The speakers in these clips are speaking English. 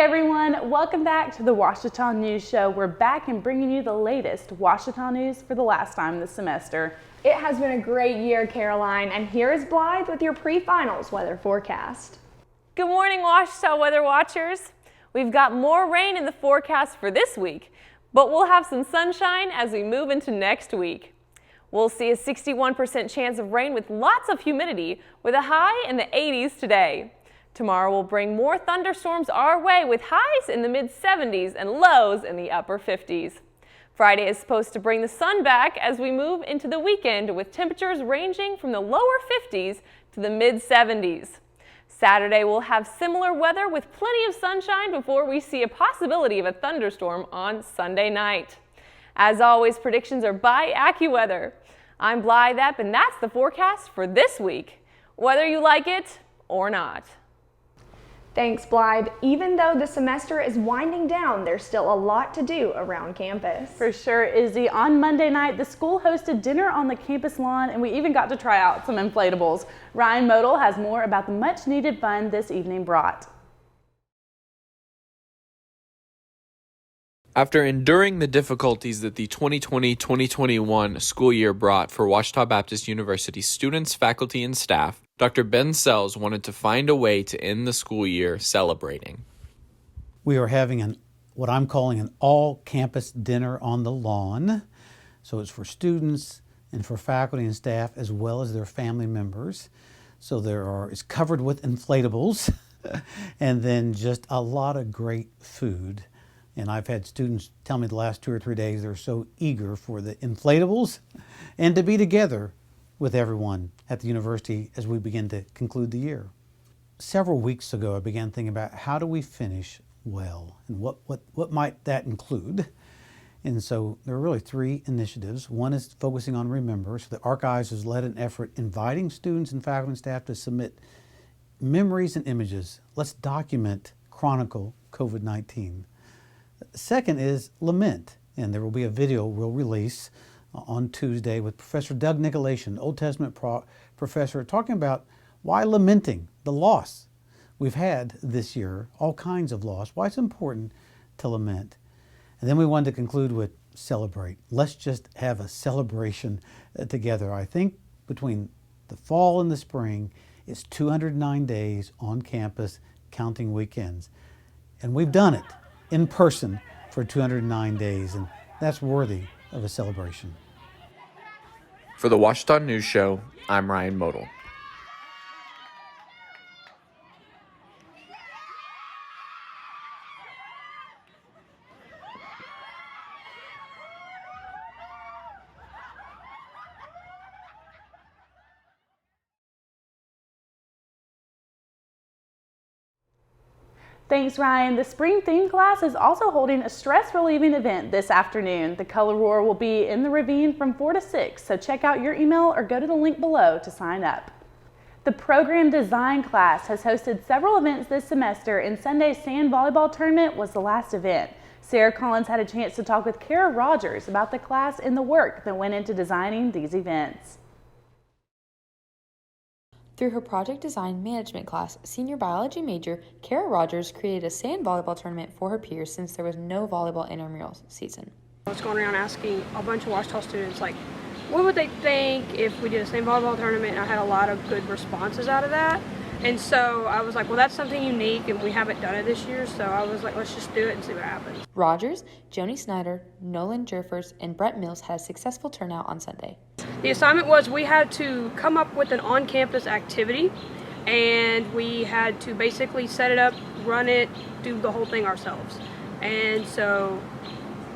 everyone, welcome back to the Ouachita News Show. We're back and bringing you the latest Ouachita news for the last time this semester. It has been a great year, Caroline, and here is Blythe with your pre-finals weather forecast. Good morning, Ouachita weather watchers. We've got more rain in the forecast for this week, but we'll have some sunshine as we move into next week. We'll see a 61% chance of rain with lots of humidity, with a high in the 80s today. Tomorrow will bring more thunderstorms our way with highs in the mid-70s and lows in the upper 50s. Friday is supposed to bring the sun back as we move into the weekend with temperatures ranging from the lower 50s to the mid-70s. Saturday will have similar weather with plenty of sunshine before we see a possibility of a thunderstorm on Sunday night. As always, predictions are by AccuWeather. I'm Blythe Epp, and that's the forecast for this week, whether you like it or not. Thanks, Blythe. Even though the semester is winding down, there's still a lot to do around campus. For sure, Izzy. On Monday night, the school hosted dinner on the campus lawn, and we even got to try out some inflatables. Ryan Model has more about the much-needed fun this evening brought. After enduring the difficulties that the 2020-2021 school year brought for Ouachita Baptist University students, faculty, and staff, Dr. Ben Sells wanted to find a way to end the school year celebrating. We are having what I'm calling an all-campus dinner on the lawn. So it's for students and for faculty and staff as well as their family members. So it's covered with inflatables and then just a lot of great food. And I've had students tell me the last 2 or 3 days they're so eager for the inflatables and to be together with everyone at the university as we begin to conclude the year. Several weeks ago, I began thinking about how do we finish well and what might that include? And so there are really 3 initiatives. One is focusing on Remember. So the Archives has led an effort inviting students and faculty and staff to submit memories and images. Let's document, chronicle COVID-19. Second is Lament, and there will be a video we'll release on Tuesday with Professor Doug Nicolation, Old Testament professor, talking about why lamenting the loss we've had this year, all kinds of loss, why it's important to lament. And then we wanted to conclude with Celebrate. Let's just have a celebration together. I think between the fall and the spring, it's 209 days on campus, counting weekends. And we've done it in person for 209 days, and that's worthy of a celebration. For the Ouachita News Show, I'm Ryan Model. Thanks, Ryan. The spring theme class is also holding a stress-relieving event this afternoon. The Color Roar will be in the Ravine from 4 to 6, so check out your email or go to the link below to sign up. The program design class has hosted several events this semester, and Sunday's sand volleyball tournament was the last event. Sarah Collins had a chance to talk with Kara Rogers about the class and the work that went into designing these events. Through her project design management class, senior biology major Kara Rogers created a sand volleyball tournament for her peers since there was no volleyball intramural season. I was going around asking a bunch of Ouachita students, like, what would they think if we did a sand volleyball tournament? And I had a lot of good responses out of that. And so I was like, well, that's something unique, and we haven't done it this year, so I was like, let's just do it and see what happens. Rogers, Joni Snyder, Nolan Jerfers, and Brett Mills had a successful turnout on Sunday. The assignment was we had to come up with an on-campus activity, and we had to basically set it up, run it, do the whole thing ourselves. And so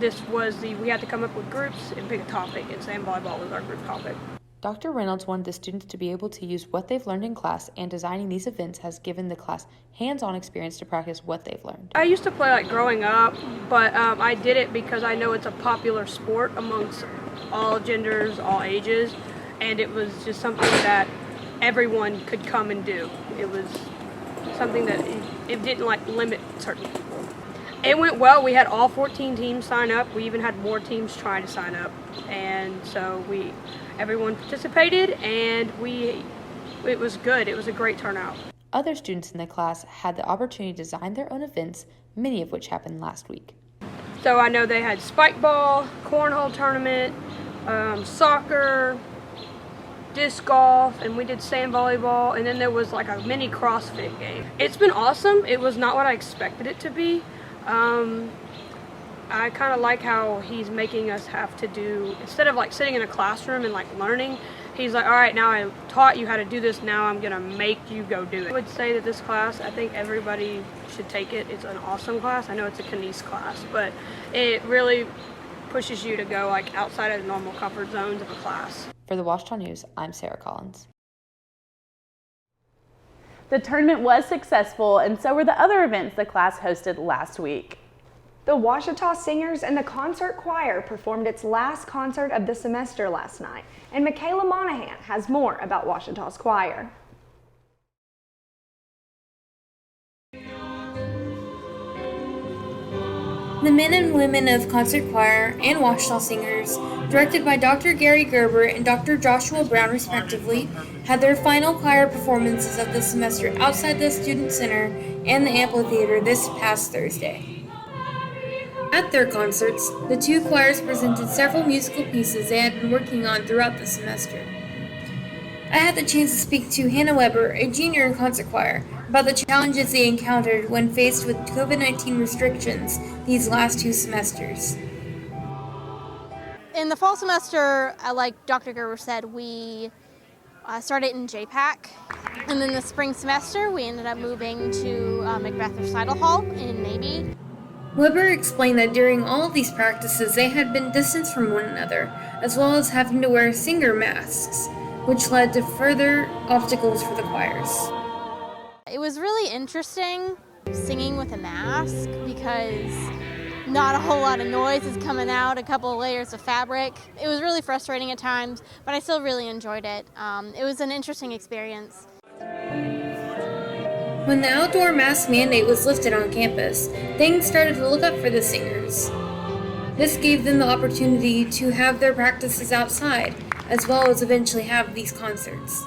we had to come up with groups and pick a topic, and sand volleyball was our group topic. Dr. Reynolds wanted the students to be able to use what they've learned in class, and designing these events has given the class hands-on experience to practice what they've learned. I used to play like growing up, but I did it because I know it's a popular sport amongst all genders, all ages, and it was just something that everyone could come and do. It was something that it didn't like limit certain people. It went well. We had all 14 teams sign up. We even had more teams try to sign up, and so everyone participated, and it was good. It was a great turnout. Other students in the class had the opportunity to design their own events, many of which happened last week. So I know they had spike ball, cornhole tournament, soccer, disc golf, and we did sand volleyball, and then there was like a mini CrossFit game. It's been awesome. It was not what I expected it to be. I kind of like how he's making us have to do, instead of like sitting in a classroom and like learning, he's like, all right, now I taught you how to do this, now I'm gonna make you go do it. I would say that this class, I think everybody should take it. It's an awesome class. I know it's a kines class, but it really pushes you to go like outside of the normal comfort zones of a class. For the Ouachita News, I'm Sarah Collins. The tournament was successful, and so were the other events the class hosted last week. The Ouachita Singers and the Concert Choir performed its last concert of the semester last night, and Michaela Monahan has more about Ouachita's choir. The men and women of Concert Choir and Ouachita Singers, directed by Dr. Gary Gerber and Dr. Joshua Brown respectively, had their final choir performances of the semester outside the Student Center and the amphitheater this past Thursday. At their concerts, the two choirs presented several musical pieces they had been working on throughout the semester. I had the chance to speak to Hannah Weber, a junior in Concert Choir, about the challenges they encountered when faced with COVID-19 restrictions these last 2 semesters. In the fall semester, like Dr. Gerber said, we started in JPAC, and then the spring semester we ended up moving to Macbeth Recital Hall in Navy. Weber explained that during all of these practices they had been distanced from one another, as well as having to wear singer masks, which led to further obstacles for the choirs. It was really interesting singing with a mask because not a whole lot of noise is coming out, a couple of layers of fabric. It was really frustrating at times, but I still really enjoyed it. It was an interesting experience. When the outdoor mask mandate was lifted on campus, things started to look up for the singers. This gave them the opportunity to have their practices outside, as well as eventually have these concerts.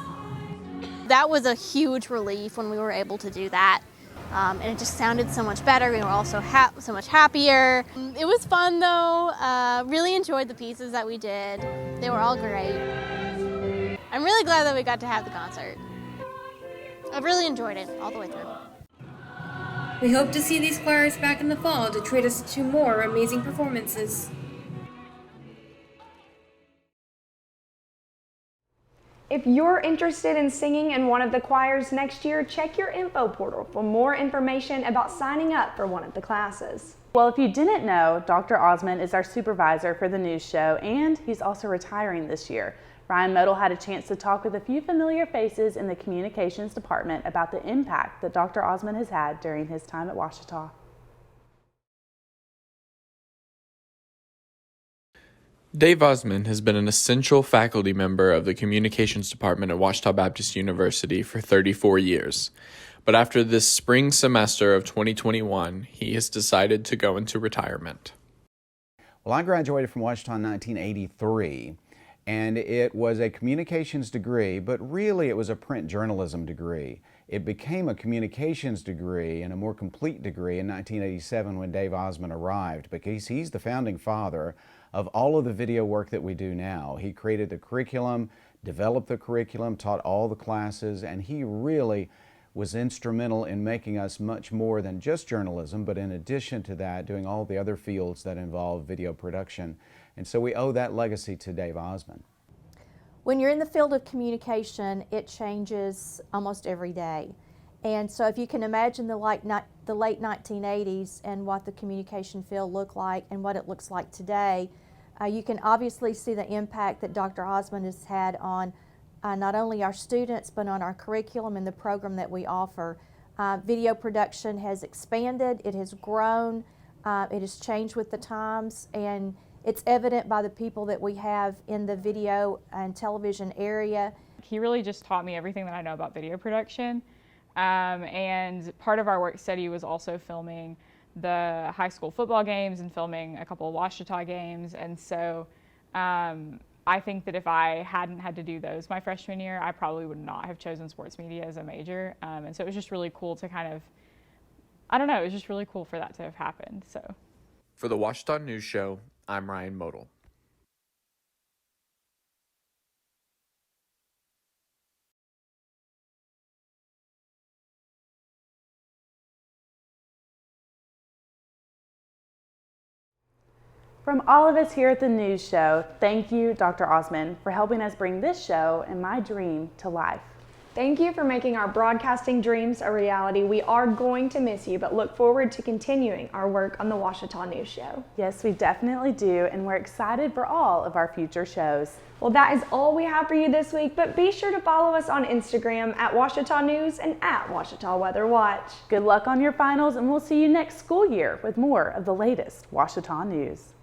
That was a huge relief when we were able to do that. And it just sounded so much better. We were also so much happier. It was fun though. Really enjoyed the pieces that we did. They were all great. I'm really glad that we got to have the concert. I've really enjoyed it all the way through. We hope to see these choirs back in the fall to treat us to more amazing performances. If you're interested in singing in one of the choirs next year, check your info portal for more information about signing up for one of the classes. Well, if you didn't know, Dr. Osmond is our supervisor for the news show, and he's also retiring this year. Ryan Model had a chance to talk with a few familiar faces in the communications department about the impact that Dr. Osmond has had during his time at Ouachita. Dave Osmond has been an essential faculty member of the communications department at Ouachita Baptist University for 34 years. But after this spring semester of 2021, he has decided to go into retirement. Well, I graduated from Ouachita in 1983. And it was a communications degree, but really it was a print journalism degree. It became a communications degree and a more complete degree in 1987 when Dave Osmond arrived, because he's the founding father of all of the video work that we do now. He created the curriculum, developed the curriculum, taught all the classes, and he really was instrumental in making us much more than just journalism, but in addition to that, doing all the other fields that involve video production. And so we owe that legacy to Dave Osmond. When you're in the field of communication, it changes almost every day. And so if you can imagine the late 1980s and what the communication field looked like and what it looks like today, you can obviously see the impact that Dr. Osmond has had on not only our students, but on our curriculum and the program that we offer. Video production has expanded, it has grown, it has changed with the times, and it's evident by the people that we have in the video and television area. He really just taught me everything that I know about video production. And part of our work study was also filming the high school football games and filming a couple of Ouachita games. And so I think that if I hadn't had to do those my freshman year, I probably would not have chosen sports media as a major. And so it was just really cool to kind of I don't know, it was just really cool for that to have happened. So, For the Ouachita News Show, I'm Ryan Model. From all of us here at the News Show, thank you, Dr. Osmond, for helping us bring this show and my dream to life. Thank you for making our broadcasting dreams a reality. We are going to miss you, but look forward to continuing our work on the Ouachita News Show. Yes, we definitely do, and we're excited for all of our future shows. Well, that is all we have for you this week, but be sure to follow us on Instagram at Ouachita News and at Ouachita Weather Watch. Good luck on your finals, and we'll see you next school year with more of the latest Ouachita news.